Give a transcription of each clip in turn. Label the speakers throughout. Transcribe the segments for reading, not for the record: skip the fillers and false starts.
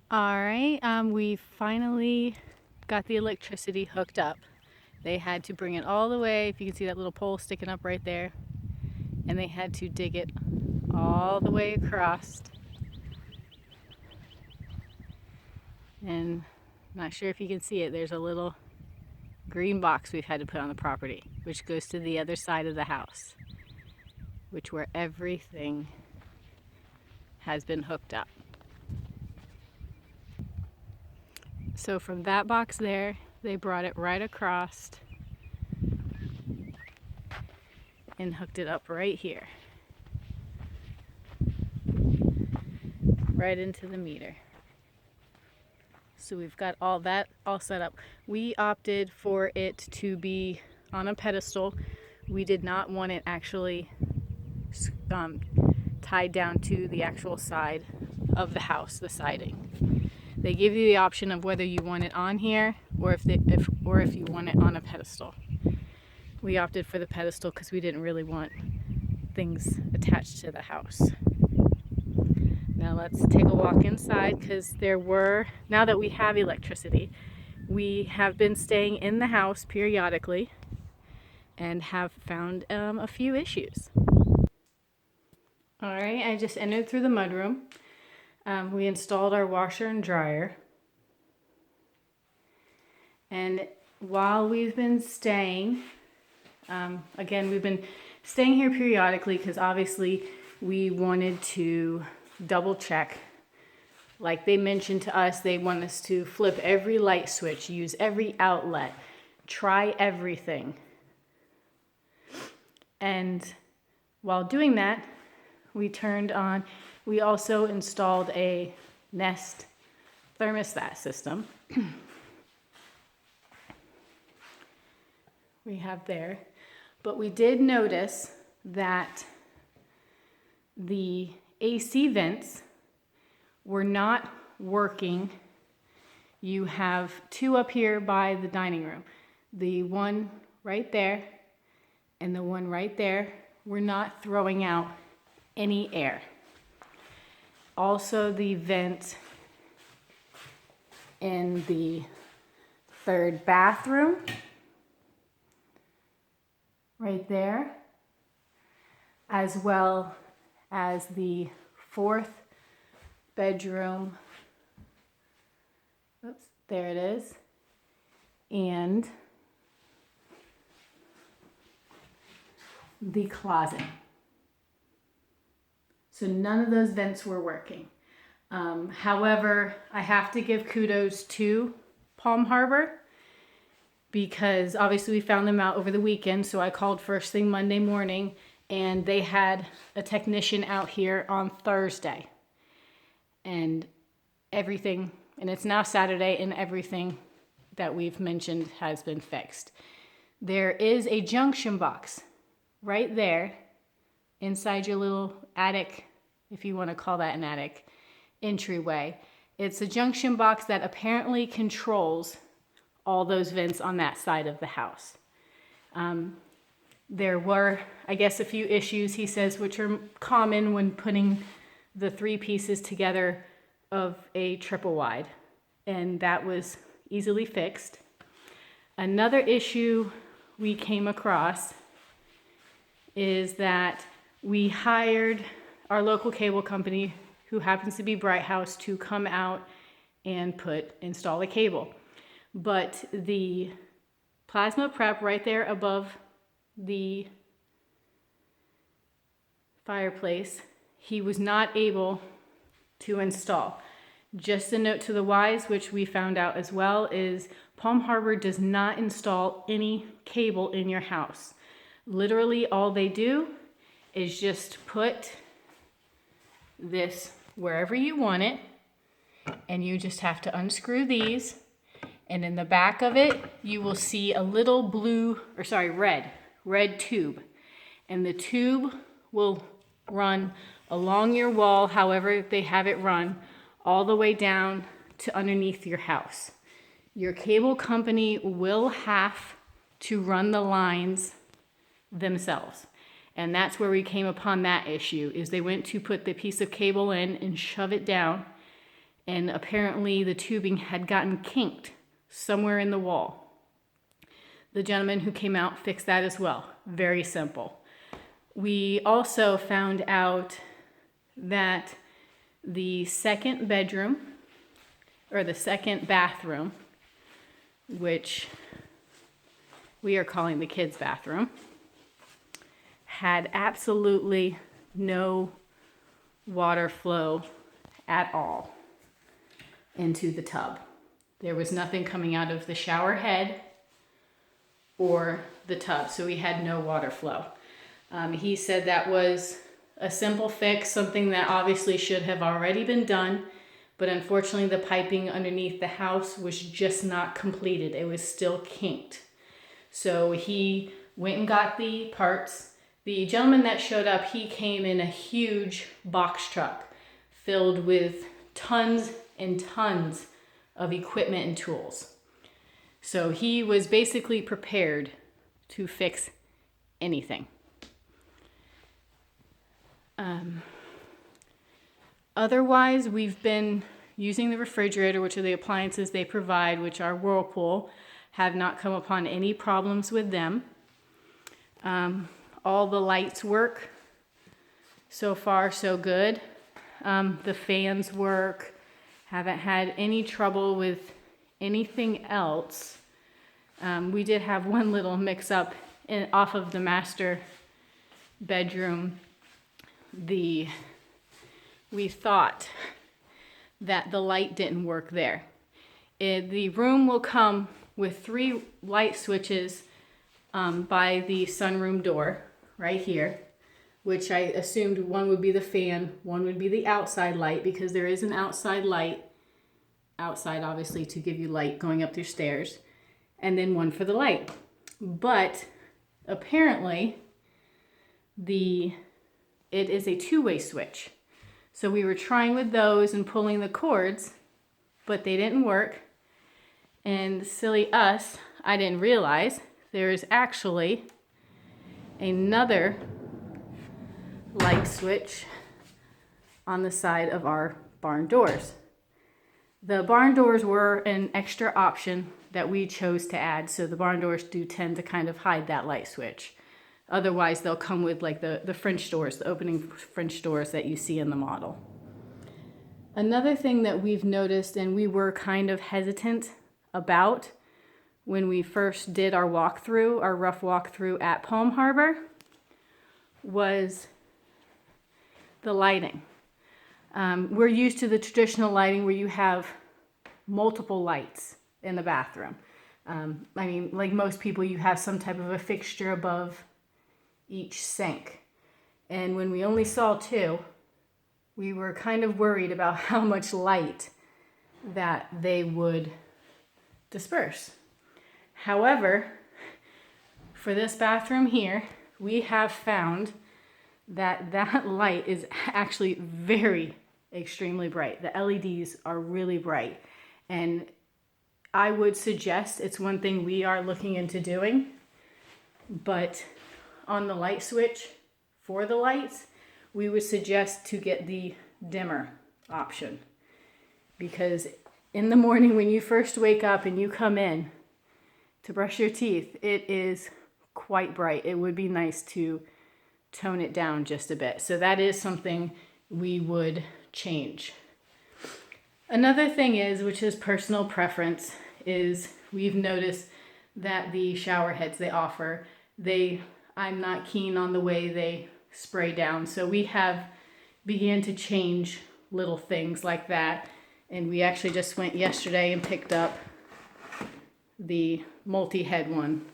Speaker 1: All right, we finally got the electricity hooked up. They had to bring it all the way, if you can see that little pole sticking up right there, and they had to dig it all the way across. And not sure if you can see it, there's a little green box we've had to put on the property, which goes to the other side of the house, which where everything has been hooked up. So from that box there, they brought it right across and hooked it up right here, right into the meter. So we've got all that all set up. We opted for it to be on a pedestal. We did not want it actually tied down to the actual side of the house, the siding. They give you the option of whether you want it on here or if you want it on a pedestal. We opted for the pedestal because we didn't really want things attached to the house. Now let's take a walk inside because now that we have electricity, we have been staying in the house periodically and have found a few issues. All right, I just entered through the mudroom. We installed our washer and dryer. And while we've been staying, again, we've been staying here periodically because obviously we wanted to double check. Like they mentioned to us, they want us to flip every light switch, use every outlet, try everything. And while doing that, we also installed a Nest thermostat system. We have there. But we did notice that the AC vents were not working. You have two up here by the dining room. The one right there and the one right there were not throwing out any air. Also, the vent in the third bathroom, right there, as well as the fourth bedroom. Oops, there it is. And the closet. So none of those vents were working. However, I have to give kudos to Palm Harbor because obviously we found them out over the weekend. So I called first thing Monday morning and they had a technician out here on Thursday. And it's now Saturday and everything that we've mentioned has been fixed. There is a junction box right there inside your little attic, if you want to call that an attic, entryway. It's a junction box that apparently controls all those vents on that side of the house. There were, I guess, a few issues, he says, which are common when putting the three pieces together of a triple wide, and that was easily fixed. Another issue we came across is that we hired our local cable company, who happens to be Bright House, to come out and install a cable. But the plasma prep right there above the fireplace, he was not able to install. Just a note to the wise, which we found out as well, is Palm Harbor does not install any cable in your house. Literally all they do is just put this wherever you want it, and you just have to unscrew these, and in the back of it you will see a little red tube, and the tube will run along your wall, however they have it run, all the way down to underneath your house. Your cable company will have to run the lines themselves. And that's where we came upon that issue, is they went to put the piece of cable in and shove it down, and apparently the tubing had gotten kinked somewhere in the wall. The gentleman who came out fixed that as well. Very simple. We also found out that the second bedroom, or the second bathroom, which we are calling the kids' bathroom, had absolutely no water flow at all into the tub. There was nothing coming out of the shower head or the tub, so we had no water flow. He said that was a simple fix, something that obviously should have already been done, but unfortunately the piping underneath the house was just not completed. It was still kinked. So he went and got the parts. The gentleman that showed up, he came in a huge box truck filled with tons and tons of equipment and tools. So he was basically prepared to fix anything. Otherwise, we've been using the refrigerator, which are the appliances they provide, which are Whirlpool. Have not come upon any problems with them. All the lights work. So far, so good. The fans work. Haven't had any trouble with anything else. We did have one little mix-up off of the master bedroom. We thought that the light didn't work there. The room will come with 3 light switches by the sunroom door right here, which I assumed one would be the fan, one would be the outside light, because there is an outside light outside, obviously, to give you light going up your stairs, and then one for the light. But apparently it is a 2-way switch. So we were trying with those and pulling the cords, but they didn't work. And silly us, I didn't realize there is actually another light switch on the side of our barn doors. The barn doors were an extra option that we chose to add, so the barn doors do tend to kind of hide that light switch. Otherwise, they'll come with like the French doors, the opening French doors that you see in the model. Another thing that we've noticed, and we were kind of hesitant about when we first did our walkthrough, our rough walkthrough at Palm Harbor, was the lighting. We're used to the traditional lighting where you have multiple lights in the bathroom. I mean, like most people, you have some type of a fixture above each sink. And when we only saw 2, we were kind of worried about how much light that they would disperse. However, for this bathroom here, we have found that light is actually very extremely bright. The LEDs are really bright, and I would suggest, it's one thing we are looking into doing, but on the light switch for the lights, we would suggest to get the dimmer option, because in the morning when you first wake up and you come in to brush your teeth, it is quite bright. It would be nice to tone it down just a bit. So that is something we would change. Another thing is, which is personal preference, is we've noticed that the shower heads they offer, I'm not keen on the way they spray down. So we have began to change little things like that. And we actually just went yesterday and picked up the multi-head one.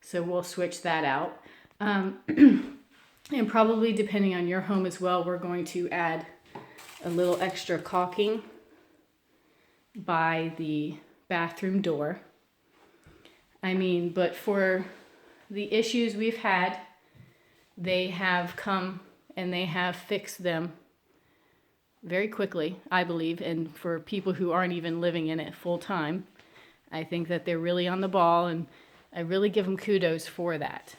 Speaker 1: So we'll switch that out. And probably depending on your home as well, we're going to add a little extra caulking by the bathroom door. I mean, but for the issues we've had, they have come and they have fixed them very quickly, I believe. And for people who aren't even living in it full time, I think that they're really on the ball, and I really give them kudos for that.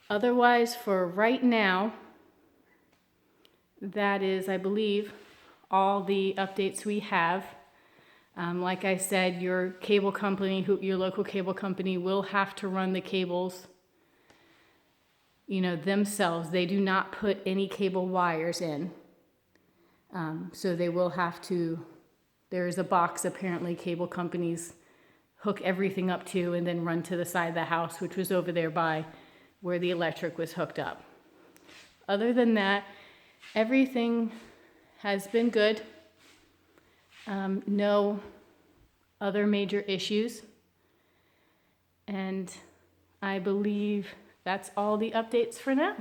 Speaker 1: Otherwise, for right now, that is, I believe, all the updates we have. Like I said, your cable company, your local cable company will have to run the cables, themselves. They do not put any cable wires in. So they will have to, there's a box apparently cable companies hook everything up to and then run to the side of the house, which was over there by where the electric was hooked up. Other than that, everything has been good. No other major issues. And I believe that's all the updates for now.